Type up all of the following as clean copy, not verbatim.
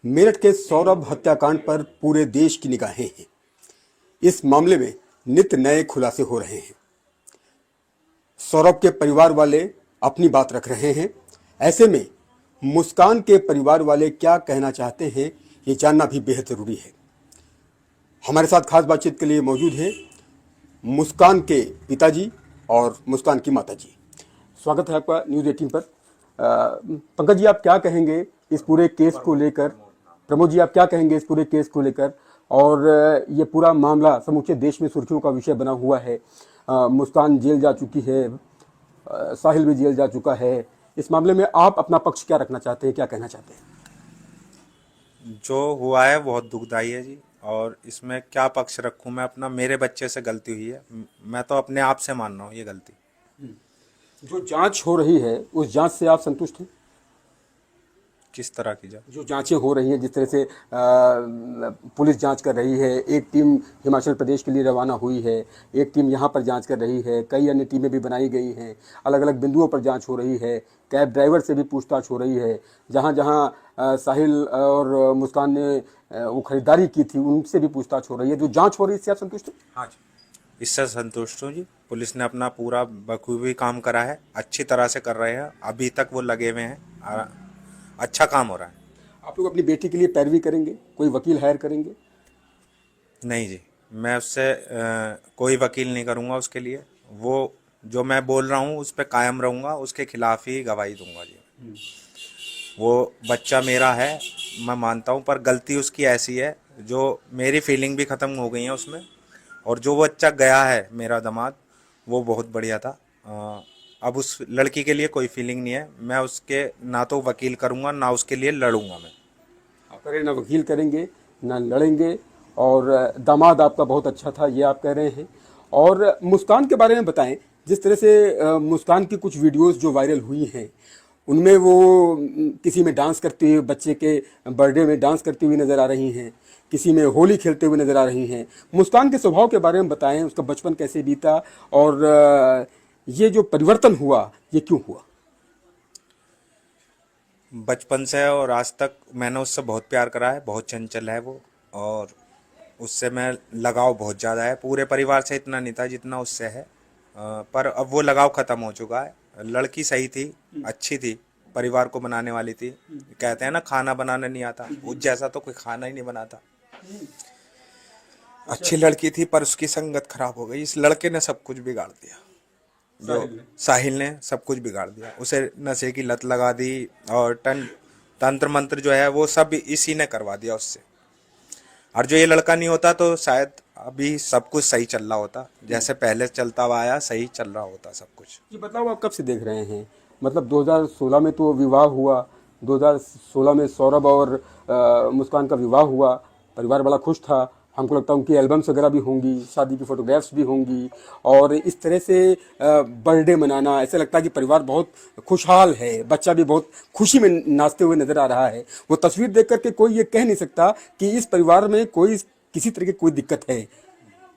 मेरठ के सौरभ हत्याकांड पर पूरे देश की निगाहें हैं। इस मामले में नित नए खुलासे हो रहे हैं। सौरभ के परिवार वाले अपनी बात रख रहे हैं। ऐसे में मुस्कान के परिवार वाले क्या कहना चाहते हैं, ये जानना भी बेहद जरूरी है। हमारे साथ खास बातचीत के लिए मौजूद हैं मुस्कान के पिताजी और मुस्कान की माताजी। स्वागत है आपका न्यूज़ 18 पर। पंकज जी, आप क्या कहेंगे इस पूरे केस को लेकर? प्रमोद जी, आप क्या कहेंगे इस पूरे केस को लेकर? और ये पूरा मामला समूचे देश में सुर्खियों का विषय बना हुआ है। मुस्कान जेल जा चुकी है, साहिल भी जेल जा चुका है। इस मामले में आप अपना पक्ष क्या रखना चाहते हैं, क्या कहना चाहते हैं? जो हुआ है बहुत दुखदाई है जी। और इसमें क्या पक्ष रखूं मैं अपना? मेरे बच्चे से गलती हुई है, मैं तो अपने आप से मान रहा हूँ ये गलती। जो जांच हो रही है उस जांच से आप संतुष्ट हैं? किस तरह की जाए? जो जांचें हो रही हैं, जिस तरह से पुलिस जांच कर रही है, एक टीम हिमाचल प्रदेश के लिए रवाना हुई है, एक टीम यहाँ पर जांच कर रही है, कई अन्य टीमें भी बनाई गई हैं, अलग अलग बिंदुओं पर जांच हो रही है, कैब ड्राइवर से भी पूछताछ हो रही है, जहाँ जहाँ साहिल और मुस्कान ने वो खरीदारी की थी उनसे भी पूछताछ हो रही है। जो जाँच हो रही है इससे आप संतुष्ट हैं? हाँ जी, इससे संतुष्ट हूँ जी। पुलिस ने अपना पूरा बखूबी काम करा है, अच्छी तरह से कर रहे हैं, अभी तक वो लगे हुए हैं और अच्छा काम हो रहा है। आप लोग अपनी बेटी के लिए पैरवी करेंगे, कोई वकील हायर करेंगे? नहीं जी, मैं उससे कोई वकील नहीं करूँगा उसके लिए। वो जो मैं बोल रहा हूँ उस पर कायम रहूँगा, उसके खिलाफ ही गवाही दूंगा जी। वो बच्चा मेरा है, मैं मानता हूँ, पर गलती उसकी ऐसी है जो मेरी फीलिंग भी ख़त्म हो गई है उसमें। और जो बच्चा गया है मेरा दामाद, वो बहुत बढ़िया था। अब उस लड़की के लिए कोई फीलिंग नहीं है। मैं उसके ना तो वकील करूँगा ना उसके लिए लड़ूंगा मैं। आप कह रहे हैं ना वकील करेंगे ना लड़ेंगे, और दामाद आपका बहुत अच्छा था ये आप कह रहे हैं। और मुस्कान के बारे में बताएं। जिस तरह से मुस्कान की कुछ वीडियोस जो वायरल हुई हैं उनमें वो किसी में डांस करती हुई, बच्चे के बर्थडे में डांस करती हुई नज़र आ रही हैं, किसी में होली खेलते हुए नज़र आ रही हैं। मुस्कान के स्वभाव के बारे में बताएं, उसका बचपन कैसे बीता और ये जो परिवर्तन हुआ ये क्यों हुआ? बचपन से और आज तक मैंने उससे बहुत प्यार करा है, बहुत चंचल है वो। और उससे मैं लगाव बहुत ज़्यादा है, पूरे परिवार से इतना नहीं था जितना उससे है। पर अब वो लगाव ख़त्म हो चुका है। लड़की सही थी, अच्छी थी, परिवार को बनाने वाली थी। कहते हैं ना, खाना बनाना नहीं आता, उस जैसा तो कोई खाना ही नहीं बनाता। अच्छी लड़की थी पर उसकी संगत खराब हो गई। इस लड़के ने सब कुछ बिगाड़ दिया। जो साहिल ने सब कुछ बिगाड़ दिया, उसे नशे की लत लगा दी और तंत्र मंत्र जो है वो सब इसी ने करवा दिया उससे। और जो ये लड़का नहीं होता तो शायद अभी सब कुछ सही चल रहा होता, जैसे पहले चलता हुआ आया सही चल रहा होता सब कुछ। ये बदलाव आप कब से देख रहे हैं? मतलब 2016 में तो विवाह हुआ, 2016 में सौरभ और मुस्कान का विवाह हुआ, परिवार बड़ा खुश था। हमको लगता है उनकी एल्बम्स वगैरह भी होंगी, शादी की फोटोग्राफ्स भी होंगी, और इस तरह से बर्थडे मनाना, ऐसा लगता है कि परिवार बहुत खुशहाल है, बच्चा भी बहुत खुशी में नाचते हुए नजर आ रहा है। वो तस्वीर देख करके कोई ये कह नहीं सकता कि इस परिवार में कोई किसी तरह की कोई दिक्कत है।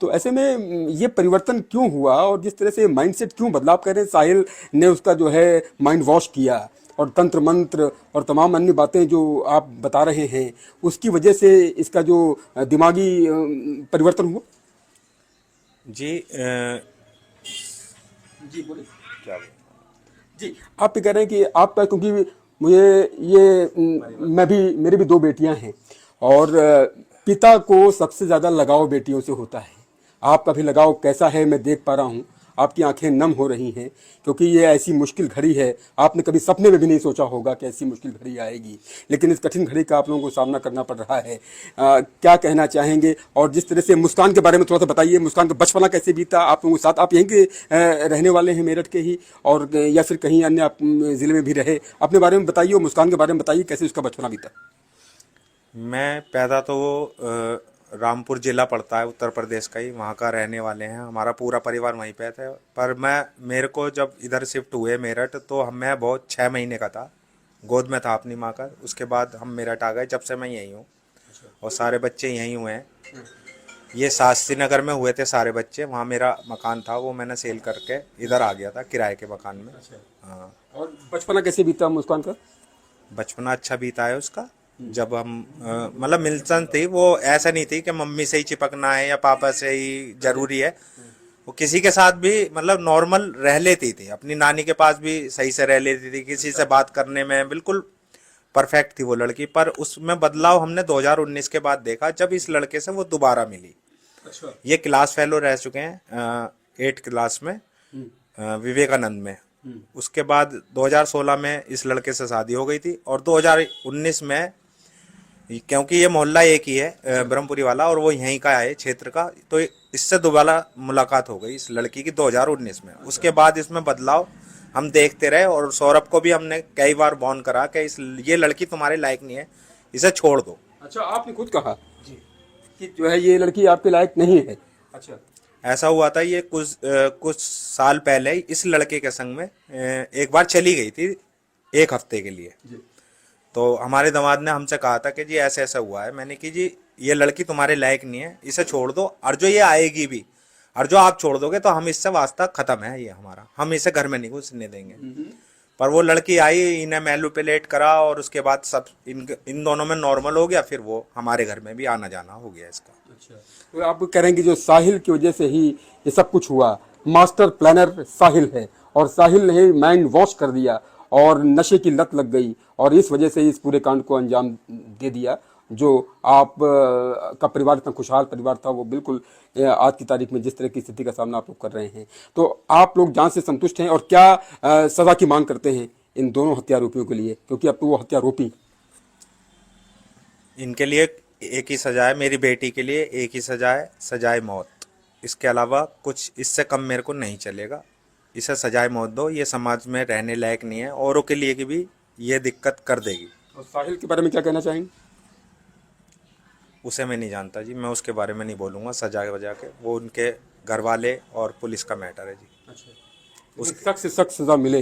तो ऐसे में ये परिवर्तन क्यों हुआ और जिस तरह से माइंडसेट क्यों बदला? आप कह रहे हैं साहिल ने उसका जो है माइंड वॉश किया, और तंत्र मंत्र और तमाम अन्य बातें जो आप बता रहे हैं उसकी वजह से इसका जो दिमागी परिवर्तन हुआ। जी जी बोलिए। क्या बोलूं? जी, आप भी कह रहे हैं कि आपका, क्योंकि मुझे ये मैं भी, मेरी भी दो बेटियां हैं, और पिता को सबसे ज़्यादा लगाव बेटियों से होता है। आपका भी लगाव कैसा है मैं देख पा रहा हूँ। आपकी आंखें नम हो रही हैं, क्योंकि ये ऐसी मुश्किल घड़ी है। आपने कभी सपने में भी नहीं सोचा होगा कि ऐसी मुश्किल घड़ी आएगी, लेकिन इस कठिन घड़ी का आप लोगों को सामना करना पड़ रहा है। क्या कहना चाहेंगे? और जिस तरह से मुस्कान के बारे में थोड़ा सा बताइए, मुस्कान का बचपना कैसे बीता आप लोगों के साथ? आप यहीं के रहने वाले हैं, मेरठ के ही, और या फिर कहीं अन्य आप ज़िले में भी रहे? अपने बारे में बताइए और मुस्कान के बारे में बताइए कैसे उसका बचपना बीता। मैं पैदा तो रामपुर जिला पड़ता है उत्तर प्रदेश का ही, वहाँ का रहने वाले हैं। हमारा पूरा परिवार वहीं पे था। पर मेरे को जब इधर शिफ्ट हुए मेरठ, तो मैं बहुत 6 महीने का था, गोद में था अपनी माँ का। उसके बाद हम मेरठ आ गए, जब से मैं यहीं हूँ और सारे बच्चे यहीं हुए हैं। ये शास्त्री नगर में हुए थे सारे बच्चे, वहाँ मेरा मकान था, वो मैंने सेल करके इधर आ गया था किराए के मकान में। हाँ। और बचपना कैसे बीता मुस्कान का? बचपना अच्छा बीता है उसका। जब हम मतलब मिल्सन थी, वो ऐसा नहीं थी कि मम्मी से ही चिपकना है या पापा से ही जरूरी है। वो किसी के साथ भी मतलब नॉर्मल रह लेती थी, अपनी नानी के पास भी सही से रह लेती थी, किसी से बात करने में बिल्कुल परफेक्ट थी वो लड़की। पर उसमें बदलाव हमने 2019 के बाद देखा, जब इस लड़के से वो दोबारा मिली। अच्छा। ये क्लास फेलो रह चुके हैं 8 क्लास में, विवेकानंद में। उसके बाद 2016 में इस लड़के से शादी हो गई थी, और 2019 में, क्योंकि ये मोहल्ला एक ही है ब्रह्मपुरी वाला, और वो यहीं का है क्षेत्र का, तो इससे दोबारा मुलाकात हो गई इस लड़की की 2019 में। उसके बाद इसमें बदलाव हम देखते रहे, और सौरभ को भी हमने कई बार वार्न करा कि ये लड़की तुम्हारे लायक नहीं है, इसे छोड़ दो। अच्छा, आपने खुद कहा जी कि जो है ये लड़की आपके लायक नहीं है। अच्छा। ऐसा हुआ था, ये कुछ साल पहले इस लड़के के संग में एक बार चली गई थी 1 हफ्ते के लिए। जी। तो हमारे दामाद ने हमसे कहा था कि जी ऐसा ऐसा हुआ है। मैंने कि जी ये लड़की तुम्हारे लायक नहीं है, इसे छोड़ दो, और जो ये आएगी भी, और जो आप छोड़ दोगे तो हम इससे वास्ता खत्म है ये हमारा, हम इसे घर में नहीं घुसने देंगे। पर वो लड़की आई, इन्हें मैनिपुलेट करा, और उसके बाद सब इन दोनों में नॉर्मल हो गया, फिर वो हमारे घर में भी आना जाना हो गया इसका। अच्छा, तो आप करेंगे जो साहिल की वजह से ही ये सब कुछ हुआ, मास्टर प्लानर साहिल है, और साहिल ने माइंड वॉश कर दिया और नशे की लत लग गई, और इस वजह से इस पूरे कांड को अंजाम दे दिया। जो आप का परिवार इतना खुशहाल परिवार था, वो बिल्कुल आज की तारीख में जिस तरह की स्थिति का सामना आप लोग कर रहे हैं, तो आप लोग जांच से संतुष्ट हैं, और क्या सजा की मांग करते हैं इन दोनों हत्यारोपियों के लिए, क्योंकि अब तो वो हत्यारोपी। इनके लिए एक ही सजा है, मेरी बेटी के लिए एक ही सजा है, सजाए मौत। इसके अलावा कुछ इससे कम मेरे को नहीं चलेगा। इसे सजाए मौत दो, ये समाज में रहने लायक नहीं है, औरों के लिए की भी ये दिक्कत कर देगी। और साहिल के बारे में क्या कहना चाहेंगे? उसे मैं नहीं जानता जी, मैं उसके बारे में नहीं बोलूँगा सजा वजा के, वो उनके घर वाले और पुलिस का मैटर है जी। अच्छा, उस सख्त से सख्त सजा मिले।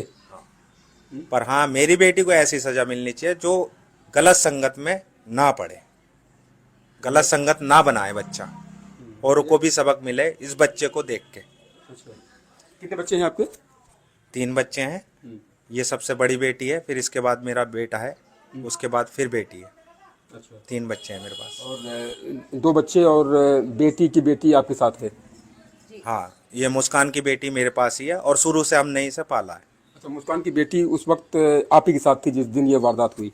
पर हाँ, मेरी बेटी को ऐसी सजा मिलनी चाहिए जो गलत संगत में ना पड़े, गलत संगत ना बनाए बच्चा, और को भी सबक मिले इस बच्चे को देख के। अच्छा, कितने बच्चे हैं आपके? 3 बच्चे हैं, ये सबसे बड़ी बेटी है, फिर इसके बाद मेरा बेटा है, उसके बाद फिर बेटी है। अच्छा, 3 बच्चे हैं मेरे पास। और 2 बच्चे, और बेटी की बेटी आपके साथ है? हाँ, ये मुस्कान की बेटी मेरे पास ही है, और शुरू से हमने इसे पाला है। अच्छा, मुस्कान की बेटी उस वक्त आप ही के साथ थी जिस दिन ये वारदात हुई?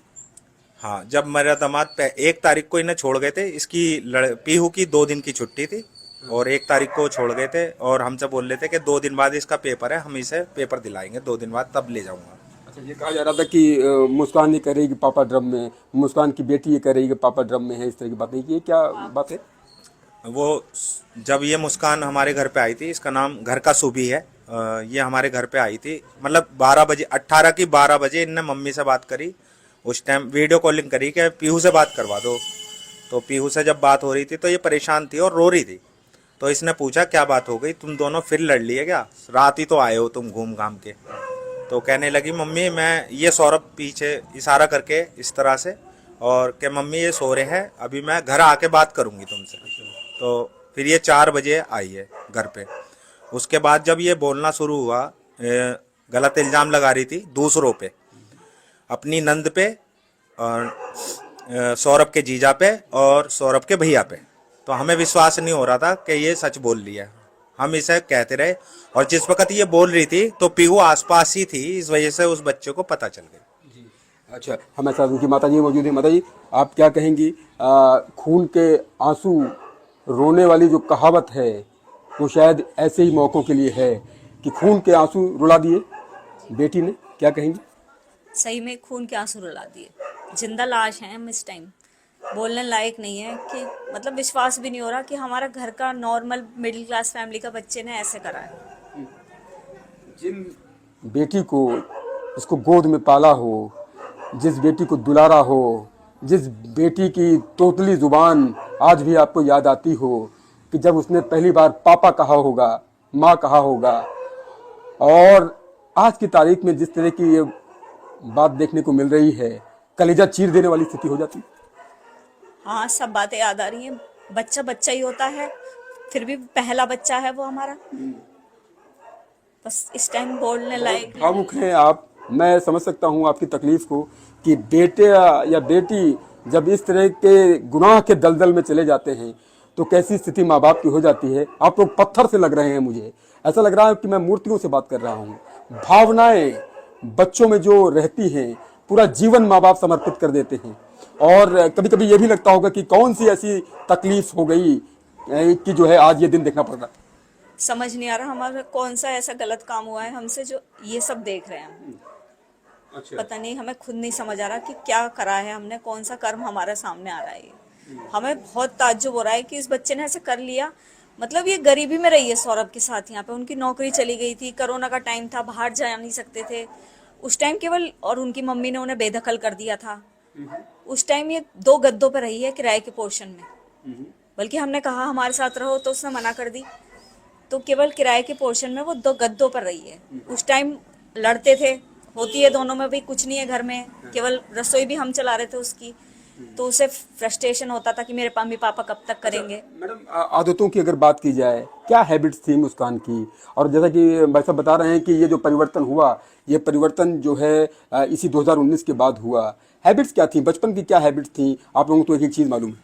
हाँ, जब मेरा दामाद 1 तारीख को इन्हें छोड़ गए थे, इसकी पीहू की 2 दिन की छुट्टी थी, और 1 तारीख को छोड़ गए थे, और हमसे बोल रहे थे कि 2 दिन बाद इसका पेपर है, हम इसे पेपर दिलाएंगे 2 दिन बाद, तब ले जाऊंगा। अच्छा, ये कहा जा रहा था कि मुस्कान ये कह रही कि पापा ड्रम में, मुस्कान की बेटी ये कह रही कि पापा ड्रम में है, इस तरह की बात नहीं, ये क्या बात है? वो जब ये मुस्कान हमारे घर पे आई थी, इसका नाम घर का सुबी है, ये हमारे घर पे आई थी, मतलब 12 बजे, 18 की 12 बजे इनने मम्मी से बात करी। उस टाइम वीडियो कॉलिंग करी कि पीहू से बात करवा दो। तो पीहू से जब बात हो रही थी तो ये परेशान थी और रो रही थी। तो इसने पूछा क्या बात हो गई, तुम दोनों फिर लड़ लिए क्या, रात ही तो आए हो तुम घूम घाम के। तो कहने लगी मम्मी मैं, ये सौरभ पीछे इशारा करके इस तरह से, और कि मम्मी ये सो रहे हैं, अभी मैं घर आके बात करूंगी तुमसे। तो फिर ये 4 बजे आई है घर पे। उसके बाद जब ये बोलना शुरू हुआ, गलत इल्ज़ाम लगा रही थी दूसरों पे, अपनी नंद पे, और सौरभ के जीजा पे, और सौरभ के भैया पे। तो हमें विश्वास नहीं हो रहा था कि ये सच बोल रही है, हम इसे कहते रहे। और जिस वक्त ये बोल रही थी तो पीहू आसपास ही थी, इस वजह से उस बच्चे को पता चल गया। अच्छा, हमारे साथ उनकी माता जी मौजूद है। माता जी, आप क्या कहेंगी? खून के आंसू रोने वाली जो कहावत है, वो शायद ऐसे ही मौक़ों के लिए है कि खून के आंसू रुला दिए बेटी ने, क्या कहेंगी? सही में खून के आंसू रुला दिए। जिंदा लाश हैं हम इस टाइम, बोलने लायक नहीं है कि मतलब विश्वास भी नहीं हो रहा कि हमारा घर का नॉर्मल मिडिल क्लास फैमिली का बच्चे ने ऐसे करा है। जिन बेटी को, इसको गोद में पाला हो, जिस बेटी को दुलारा हो, जिस बेटी की तोतली जुबान आज भी आपको याद आती हो कि जब उसने पहली बार पापा कहा होगा, माँ कहा होगा, और आज की तारीख में जिस तरह की ये बात देखने को मिल रही है, कलेजा चीर देने वाली स्थिति हो जाती। हाँ, सब बातें याद आ रही हैं। बच्चा बच्चा ही होता है, फिर भी पहला बच्चा है वो हमारा। बस इस टाइम बोलने लायक भावुक हैं आप, मैं समझ सकता हूँ आपकी तकलीफ को कि बेटे या बेटी जब इस तरह के गुनाह के दलदल में चले जाते हैं तो कैसी स्थिति माँ बाप की हो जाती है। आप लोग पत्थर से लग रहे हैं, मुझे ऐसा लग रहा है कि मैं मूर्तियों से बात कर रहा हूँ। भावनाएं बच्चों में जो रहती हैं, पूरा जीवन माँ बाप समर्पित कर देते हैं। और कभी कभी ये भी लगता होगा कि कौन सी ऐसी तकलीफ हो गई कि जो है आज ये दिन देखना पड़ रहा है। समझ नहीं आ रहा हमारा कौन सा ऐसा गलत काम हुआ है हमसे जो ये सब देख रहे हैं हम। पता नहीं, हमें खुद नहीं समझ आ रहा कि क्या करा है हमने, कौन सा कर्म हमारे सामने आ रहा है। हमें बहुत ताज्जुब हो रहा है कि इस बच्चे ने ऐसे कर लिया। मतलब ये गरीबी में रही है सौरभ के साथ, यहाँ पे उनकी नौकरी चली गई थी, कोरोना का टाइम था, बाहर जा नहीं सकते थे उस टाइम केवल, और उनकी मम्मी ने उन्हें बेदखल कर दिया था। उस टाइम ये 2 गद्दों पर रही है किराए के पोर्शन में, बल्कि हमने कहा हमारे साथ रहो तो उसने मना कर दी। तो केवल किराए के पोर्शन में वो 2 गद्दों पर रही है। उस टाइम लड़ते थे, होती है दोनों में भी, कुछ नहीं है घर में, केवल रसोई भी हम चला रहे थे उसकी। तो उसे फ्रस्ट्रेशन होता था कि मेरे मम्मी पापा कब तक करेंगे। मैडम, आदतों की अगर बात की जाए, क्या हैबिट्स थी मुस्कान की? और जैसा कि भाई साहब बता रहे हैं कि ये जो परिवर्तन हुआ, ये परिवर्तन जो है इसी 2019 के बाद हुआ। हैबिट्स क्या थी, बचपन की क्या हैबिट्स थी? आप लोगों को तो एक चीज़ मालूम है,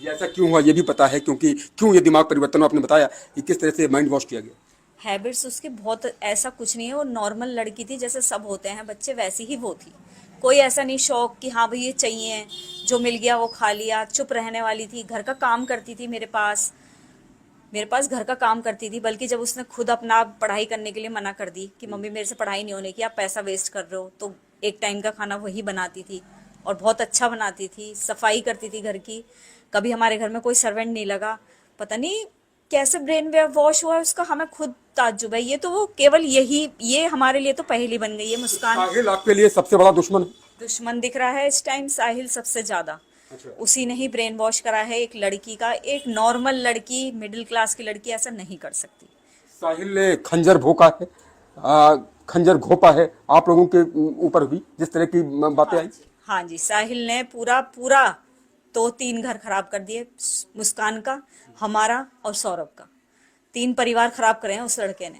ये ऐसा क्यों हुआ ये भी पता है, क्योंकि क्यों ये दिमाग परिवर्तन हुआ, आपने बताया कि किस तरह से माइंड वॉश किया गया। हैबिट्स उसकी बहुत ऐसा कुछ नहीं है, वो नॉर्मल लड़की थी, जैसे सब होते हैं बच्चे वैसी ही वो थी। कोई ऐसा नहीं शौक कि हाँ भाई ये चाहिए, जो मिल गया वो खा लिया। चुप रहने वाली थी, घर का काम करती थी, मेरे पास घर का काम करती थी। बल्कि जब उसने खुद अपना पढ़ाई करने के लिए मना कर दी कि मम्मी मेरे से पढ़ाई नहीं होने की, आप पैसा वेस्ट कर रहे हो, तो एक टाइम का खाना वही बनाती थी और बहुत अच्छा बनाती थी, सफाई करती थी घर की। कभी हमारे घर में कोई सर्वेंट नहीं लगा। पता नहीं कैसे ब्रेन वॉश हुआ है उसका, हमें खुद ताज्जुब है। ये तो वो केवल ये हमारे लिए तो पहेली बन गई है मुस्कान। साहिल आपके लिए सबसे बड़ा दुश्मन दिख रहा है इस टाइम, साहिल सबसे ज्यादा। उसी ने ही ब्रेन वॉश करा है एक लड़की का। एक नॉर्मल लड़की, मिडिल क्लास की लड़की ऐसा नहीं कर सकती। साहिल ने खंजर भोंका है, खंजर घोपा है आप लोगों के ऊपर भी, जिस तरह की बातें आई। हाँ जी, साहिल ने पूरा 2-3 घर खराब कर दिए, मुस्कान का, हमारा और सौरभ का। 3 परिवार खराब करे हैं उस लड़के ने।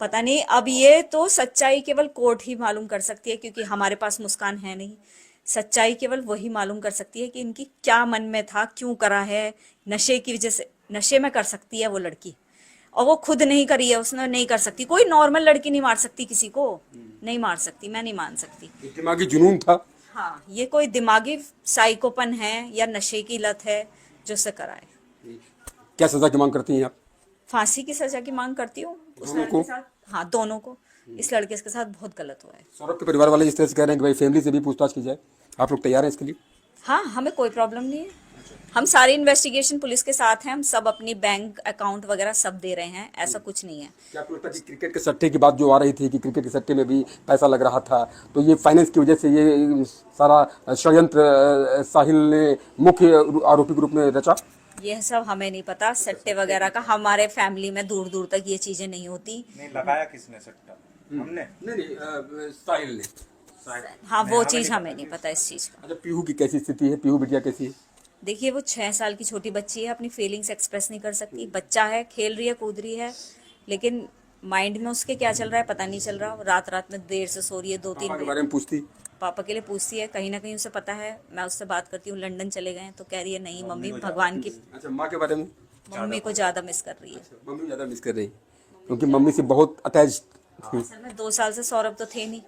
पता नहीं, अब ये तो सच्चाई केवल कोर्ट ही मालूम कर सकती है, क्योंकि हमारे पास मुस्कान है नहीं। सच्चाई केवल वही मालूम कर सकती है कि इनकी क्या मन में था, क्यों करा है। नशे की वजह से, नशे में कर सकती है वो लड़की, और वो खुद नहीं करी है, उसने नहीं कर सकती। कोई नॉर्मल लड़की नहीं मार सकती किसी को, नहीं मार सकती, मैं नहीं मान सकती। दिमागी जुनून था। हाँ, ये कोई दिमागी साइकोपन है या नशे की लत है जो से कराए। क्या सजा की मांग करती हैं आप? फांसी की सजा की मांग करती हूँ उस दोनों लड़के को? के साथ। हाँ, दोनों को। इस लड़के के साथ बहुत गलत हुआ है। सौरभ के परिवार वाले जिस तरह से कह रहे हैं कि भाई फैमिली से भी पूछताछ की जाए, आप लोग तैयार हैं इसके लिए? हाँ, हमें कोई प्रॉब्लम नहीं है। हम सारी इन्वेस्टिगेशन पुलिस के साथ हैं, हम सब अपनी बैंक अकाउंट वगैरह सब दे रहे हैं, ऐसा कुछ नहीं है। क्या आपको लगता है कि क्रिकेट के सट्टे की बात जो आ रही थी कि क्रिकेट के सट्टे में भी पैसा लग रहा था, तो ये फाइनेंस की वजह से ये सारा षड्यंत्र साहिल ने मुख्य आरोपी के रूप में रचा? ये सब हमें नहीं पता, सट्टे वगैरह का हमारे फैमिली में दूर दूर तक ये चीजें नहीं होती। नहीं लगाया किसने सट्टा? हमने नहीं, साहिल ने। हाँ, वो चीज हमें नहीं पता इस चीज का। अच्छा, पीहू की कैसी स्थिति है? पीहू बिटिया कैसी है? देखिए, वो 6 साल की छोटी बच्ची है, अपनी फीलिंग्स एक्सप्रेस नहीं कर सकती। बच्चा है, खेल रही है, कूद रही है, लेकिन माइंड में उसके क्या चल रहा है पता नहीं चल रहा। रात में देर से सो रही है, 2-3 पापा के बजे। बारे में पूछती? पापा के लिए पूछती है, कहीं ना कहीं उसे पता है। मैं उससे बात करती हूँ, लंदन चले गए, तो कह रही है नहीं मम्मी, भगवान की। अच्छा, माँ के बारे में? मम्मी को ज्यादा मिस कर रही है। मम्मी ज़्यादा मिस कर रही है क्योंकि मम्मी से बहुत अटैच थी। असल में 2 साल से सौरभ तो थे नहीं,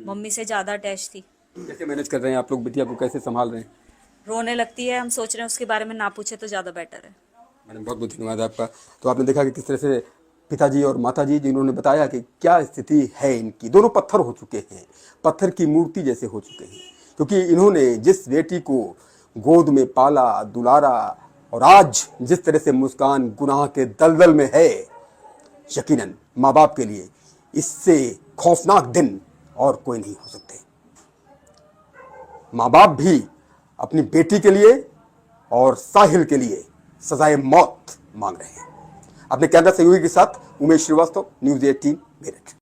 मम्मी से ज्यादा अटैच थी। कैसे मैनेज कर रहे हैं आप लोग? बिटिया को कैसे संभाल रहे हैं? रोने लगती है, हम सोच रहे हैं उसके बारे में ना पूछे तो ज्यादा बेटर है। मैडम, बहुत बहुत धन्यवाद आपका। तो आपने देखा कि किस तरह से पिताजी और माताजी जिन्होंने बताया कि क्या स्थिति है इनकी। दोनों पत्थर हो चुके हैं, पत्थर की मूर्ति जैसे हो चुके हैं, क्योंकि इन्होंने जिस बेटी को गोद में पाला, दुलारा, और आज जिस तरह से मुस्कान गुनाह के दलदल में है, यकीनन माँ बाप के लिए इससे खौफनाक दिन और कोई नहीं हो सकते। माँ बाप भी अपनी बेटी के लिए और साहिल के लिए सजाए मौत मांग रहे हैं। अपने कैमरा सहयोगी के साथ उमेश श्रीवास्तव, न्यूज़ 18 मेरठ।